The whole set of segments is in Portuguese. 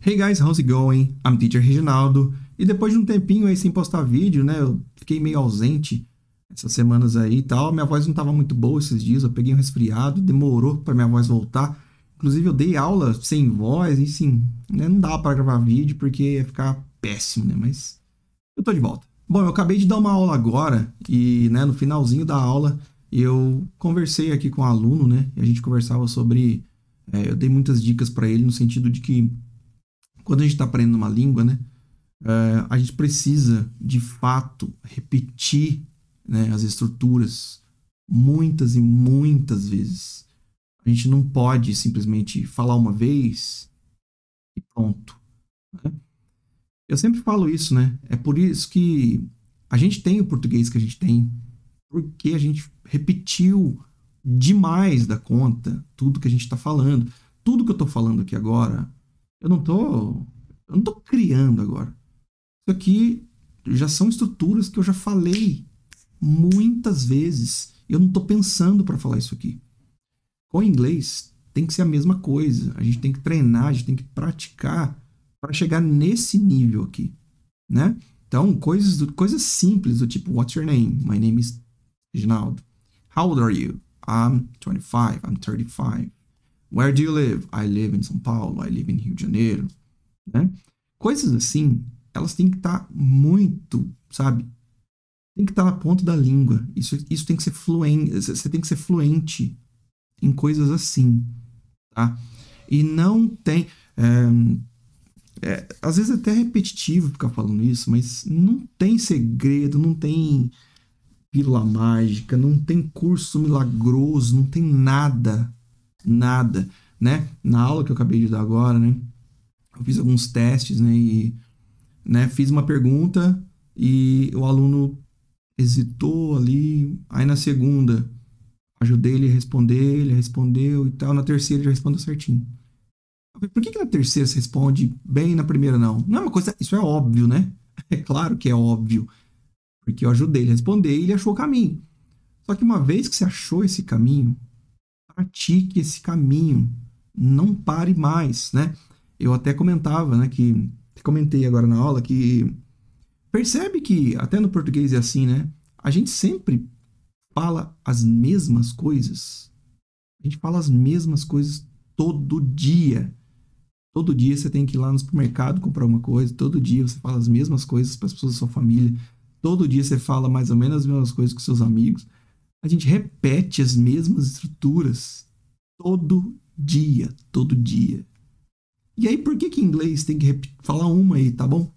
Hey guys, how's it going? I'm Teacher Reginaldo. E depois de um tempinho aí sem postar vídeo, né? Eu fiquei meio ausente essas semanas aí e tal. Minha voz não tava muito boa esses dias. Eu peguei um resfriado, demorou pra minha voz voltar. Inclusive eu dei aula sem voz e sim, né, não dava pra gravar vídeo porque ia ficar péssimo, né? Mas eu tô de volta. Bom, eu acabei de dar uma aula agora e, né, no finalzinho da aula eu conversei aqui com um aluno, né? E a gente conversava sobre... eu dei muitas dicas pra ele no sentido de que quando a gente está aprendendo uma língua, né, a gente precisa, de fato, repetir, né, as estruturas muitas e muitas vezes. A gente não pode simplesmente falar uma vez e pronto. Né? Eu sempre falo isso, né? É por isso que a gente tem o português que a gente tem, porque a gente repetiu demais da conta tudo que a gente está falando. Tudo que eu estou falando aqui agora, eu não tô, eu não tô criando agora. Isso aqui já são estruturas que eu já falei muitas vezes. Eu não tô pensando para falar isso aqui. Com o inglês tem que ser a mesma coisa. A gente tem que treinar, a gente tem que praticar para chegar nesse nível aqui, né? Então, coisas simples do tipo what's your name? My name is Reginaldo. How old are you? I'm 25, I'm 35. Where do you live? I live in São Paulo, I live in Rio de Janeiro, né? Coisas assim, elas têm que estar muito, sabe? Tem que estar na ponta da língua. Isso tem que ser fluente, você tem que ser fluente em coisas assim, tá? E não tem... às vezes é até repetitivo ficar falando isso, mas não tem segredo, não tem pílula mágica, não tem curso milagroso, não tem nada, nada, né? Na aula que eu acabei de dar agora, né? Eu fiz alguns testes, né? E, né, fiz uma pergunta e o aluno hesitou ali. Aí na segunda, ajudei ele a responder, ele respondeu e tal. Na terceira, ele já respondeu certinho. Eu falei, por que na terceira você responde bem e na primeira não? Não é uma coisa... Isso é óbvio, né? É claro que é óbvio. Porque eu ajudei ele a responder e ele achou o caminho. Só que uma vez que você achou esse caminho, pratique esse caminho. Não pare mais, né? Eu até comentava, né, que... Comentei agora na aula que... Percebe que, até no português é assim, né? A gente sempre fala as mesmas coisas. A gente fala as mesmas coisas todo dia. Todo dia você tem que ir lá no supermercado comprar uma coisa. Todo dia você fala as mesmas coisas para as pessoas da sua família. Todo dia você fala mais ou menos as mesmas coisas com seus amigos. A gente repete as mesmas estruturas todo dia, todo dia. E aí, por que em inglês tem que falar uma aí, tá bom?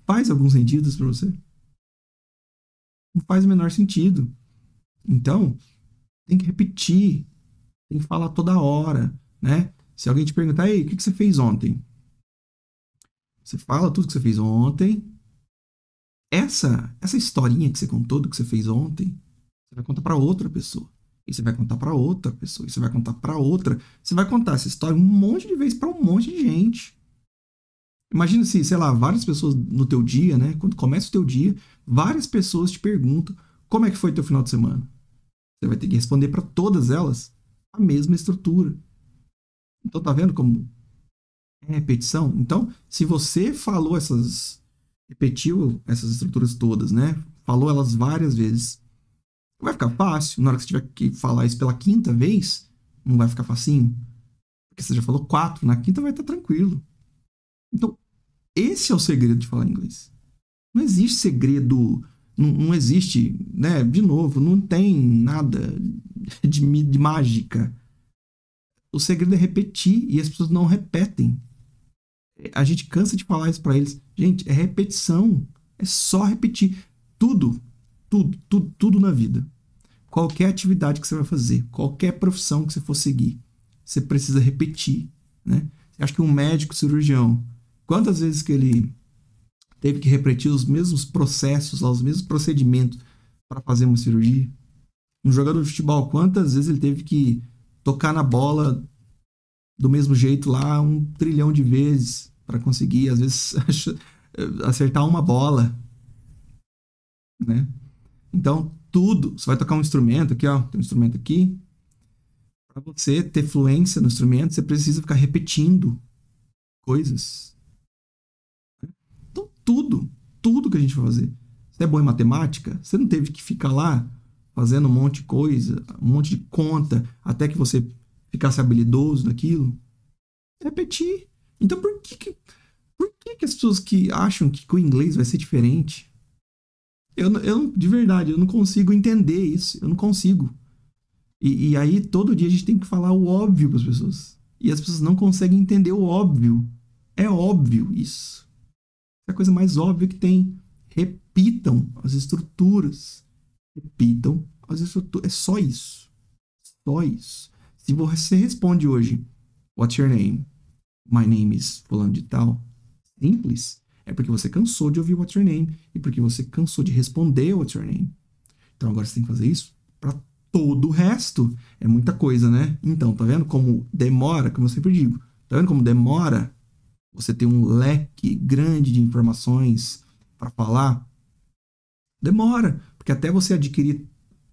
Faz algum sentido para você? Não faz o menor sentido. Então, tem que repetir, tem que falar toda hora, né? Se alguém te perguntar, ei, o que você fez ontem? Você fala tudo que você fez ontem. Essa historinha que você contou do que você fez ontem, você vai contar para outra pessoa. E você vai contar para outra pessoa. E você vai contar para outra. Você vai contar essa história um monte de vezes para um monte de gente. Imagina se, sei lá, várias pessoas no teu dia, né? Quando começa o teu dia, várias pessoas te perguntam como é que foi teu final de semana. Você vai ter que responder para todas elas a mesma estrutura. Então tá vendo como é repetição? Então, se você repetiu essas estruturas todas, né? Falou elas várias vezes, vai ficar fácil. Na hora que você tiver que falar isso pela quinta vez, não vai ficar facinho. Porque você já falou 4, na quinta vai estar tranquilo. Então, esse é o segredo de falar inglês. Não existe segredo, não existe, né? De novo, não tem nada de mágica. O segredo é repetir e as pessoas não repetem. A gente cansa de falar isso para eles. Gente, é repetição. É só repetir. Tudo na vida. Qualquer atividade que você vai fazer, qualquer profissão que você for seguir, você precisa repetir, né? Você acha que um médico cirurgião, quantas vezes que ele teve que repetir os mesmos processos, os mesmos procedimentos para fazer uma cirurgia? Um jogador de futebol, quantas vezes ele teve que tocar na bola do mesmo jeito lá 1 trilhão de vezes para conseguir, às vezes, acertar uma bola, né? Então, tudo. Você vai tocar um instrumento aqui, ó. Tem um instrumento aqui. Para você ter fluência no instrumento, você precisa ficar repetindo. coisas. Então, tudo que a gente vai fazer. Você é bom em matemática, você não teve que ficar lá fazendo um monte de coisa, um monte de conta, até que você ficasse habilidoso naquilo. Repetir. Então, por que as pessoas que acham que o inglês vai ser diferente? De verdade, eu não consigo entender isso. Eu não consigo. E aí, todo dia a gente tem que falar o óbvio para as pessoas. E as pessoas não conseguem entender o óbvio. É óbvio isso. É a coisa mais óbvia que tem. Repitam as estruturas. Repitam as estruturas. É só isso. Só isso. Se você responde hoje, what's your name? My name is fulano de tal. Simples. É porque você cansou de ouvir what's your name e porque você cansou de responder what's your name. Então agora você tem que fazer isso para todo o resto. É muita coisa, né? Então, tá vendo como demora, como eu sempre digo. Tá vendo como demora você ter um leque grande de informações para falar? Demora, porque até você adquirir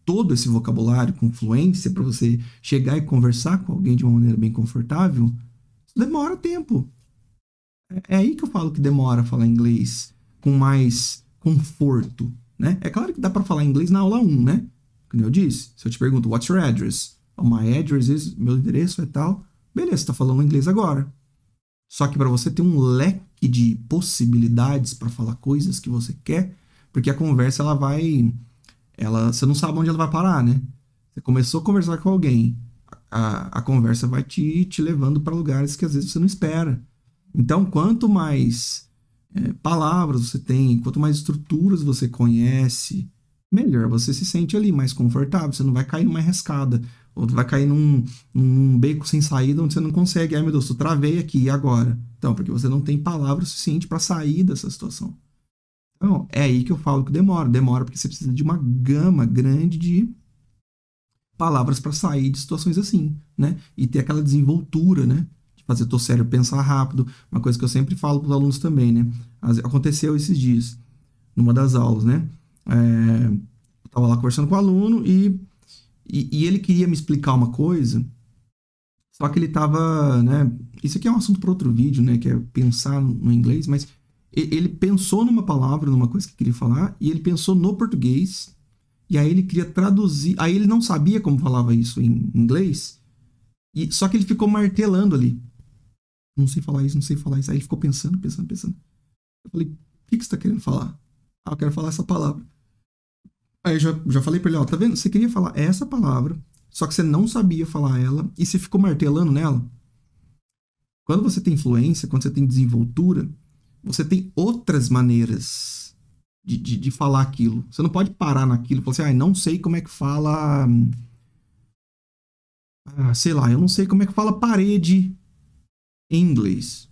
todo esse vocabulário com fluência para você chegar e conversar com alguém de uma maneira bem confortável, demora tempo. É aí que eu falo que demora a falar inglês com mais conforto, né? É claro que dá para falar inglês na aula 1, né? Como eu disse, se eu te pergunto, what's your address? Oh, my address is, meu endereço é tal. Beleza, você tá falando inglês agora. Só que para você ter um leque de possibilidades para falar coisas que você quer, porque a conversa você não sabe onde ela vai parar, né? Você começou a conversar com alguém, a conversa vai te levando para lugares que às vezes você não espera. Então, quanto mais palavras você tem, quanto mais estruturas você conhece, melhor você se sente ali, mais confortável. Você não vai cair numa enrascada, ou vai cair num beco sem saída onde você não consegue. Ai, meu Deus, eu travei aqui, e agora? Então, porque você não tem palavra suficiente para sair dessa situação. Então, é aí que eu falo que demora. Demora porque você precisa de uma gama grande de palavras para sair de situações assim, né? E ter aquela desenvoltura, né? De fazer teu cérebro pensar rápido. Uma coisa que eu sempre falo para os alunos também, né? Aconteceu esses dias, numa das aulas, né? Eu estava lá conversando com o aluno e ele queria me explicar uma coisa, só que ele estava, né? Isso aqui é um assunto para outro vídeo, né? Que é pensar no inglês, mas ele pensou numa palavra, numa coisa que queria falar, e ele pensou no português, e aí ele queria traduzir. Aí ele não sabia como falava isso em inglês, só que ele ficou martelando ali. Não sei falar isso, não sei falar isso. Aí ele ficou pensando. Eu falei, o que você está querendo falar? Ah, eu quero falar essa palavra. Aí eu já falei pra ele, ó, tá vendo? Você queria falar essa palavra, só que você não sabia falar ela, e você ficou martelando nela. Quando você tem influência, quando você tem desenvoltura, você tem outras maneiras de falar aquilo. Você não pode parar naquilo e falar assim, não sei como é que fala... sei lá, eu não sei como é que fala parede em inglês.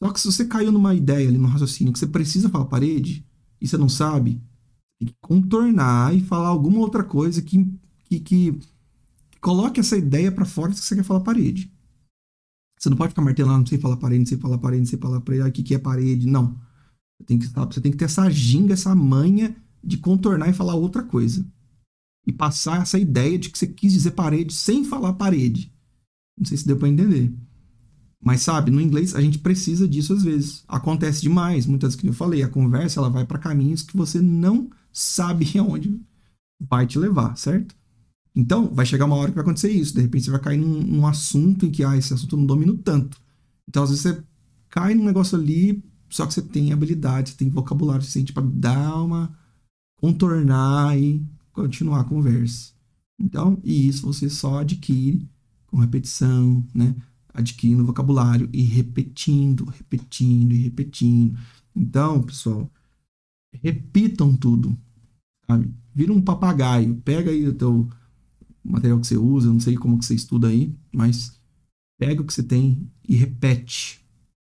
Só que se você caiu numa ideia ali, num raciocínio, que você precisa falar parede, e você não sabe, tem que contornar e falar alguma outra coisa que coloque essa ideia pra fora se você quer falar parede. Você não pode ficar martelando, não sei falar parede, não sei falar parede, não sei falar parede, o que é parede, não. Você tem que ter essa ginga, essa manha de contornar e falar outra coisa. E passar essa ideia de que você quis dizer parede sem falar parede. Não sei se deu pra entender. Mas sabe, no inglês a gente precisa disso às vezes. Acontece demais, muitas vezes que eu falei, a conversa ela vai para caminhos que você não sabe aonde vai te levar, certo? Então, vai chegar uma hora que vai acontecer isso. De repente você vai cair num assunto em que, esse assunto eu não domino tanto. Então, às vezes você cai num negócio ali, só que você tem habilidade, você tem vocabulário suficiente para dar uma... contornar e continuar a conversa. Então, e isso você só adquire com repetição, né? Adquirindo vocabulário e repetindo. Então, pessoal, repitam tudo, sabe? Vira um papagaio. Pega aí o teu material que você usa, eu não sei como que você estuda aí, mas pega o que você tem e repete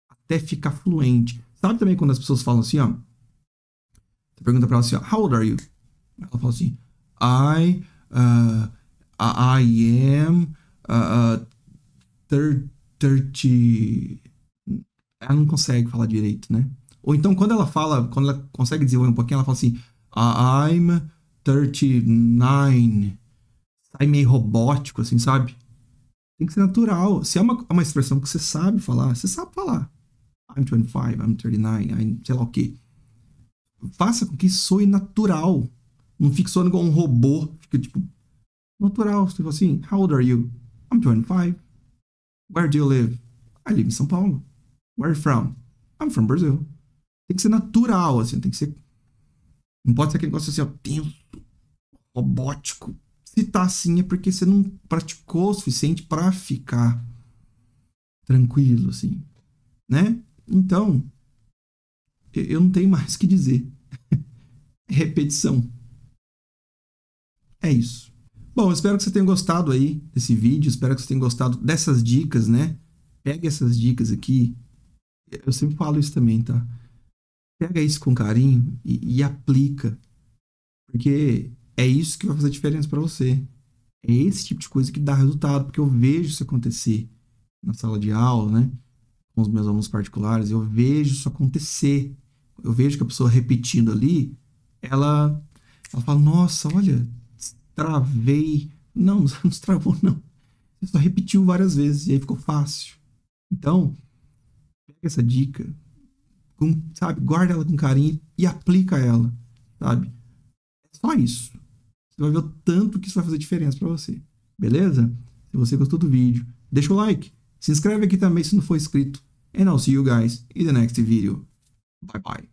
até ficar fluente. Sabe também quando as pessoas falam assim, ó? Você pergunta pra ela assim, ó, how old are you? Ela fala assim, I am 30. Ela não consegue falar direito, né? Ou então, quando ela consegue desenvolver um pouquinho, ela fala assim, I'm 39. Sai meio robótico, assim, sabe? Tem que ser natural. Se é uma expressão que você sabe falar, você sabe falar. I'm 25, I'm 39, I'm sei lá o quê. Faça com que soe natural. Não fique soando igual um robô. Fica tipo, natural. Tipo assim, how old are you? I'm 25. Where do you live? I live em São Paulo. Where are you from? I'm from Brazil. Tem que ser natural, assim. Tem que ser... Não pode ser aquele negócio assim, ó, tenso, robótico. Se tá assim é porque você não praticou o suficiente pra ficar tranquilo, assim, né? Então, eu não tenho mais o que dizer. Repetição. É isso. Bom, eu espero que você tenha gostado aí desse vídeo. Espero que você tenha gostado dessas dicas, né? Pega essas dicas aqui. Eu sempre falo isso também, tá? Pega isso com carinho e aplica. Porque é isso que vai fazer diferença para você. É esse tipo de coisa que dá resultado. Porque eu vejo isso acontecer na sala de aula, né? Com os meus alunos particulares. Eu vejo isso acontecer. Eu vejo que a pessoa repetindo ali, ela fala, nossa, olha, travei. Não, não se travou, não. Você só repetiu várias vezes e aí ficou fácil. Então, pega essa dica, sabe, guarda ela com carinho e aplica ela, sabe? É só isso. Você vai ver o tanto que isso vai fazer diferença para você. Beleza? Se você gostou do vídeo, deixa o like. Se inscreve aqui também se não for inscrito. And I'll see you guys in the next video. Bye bye.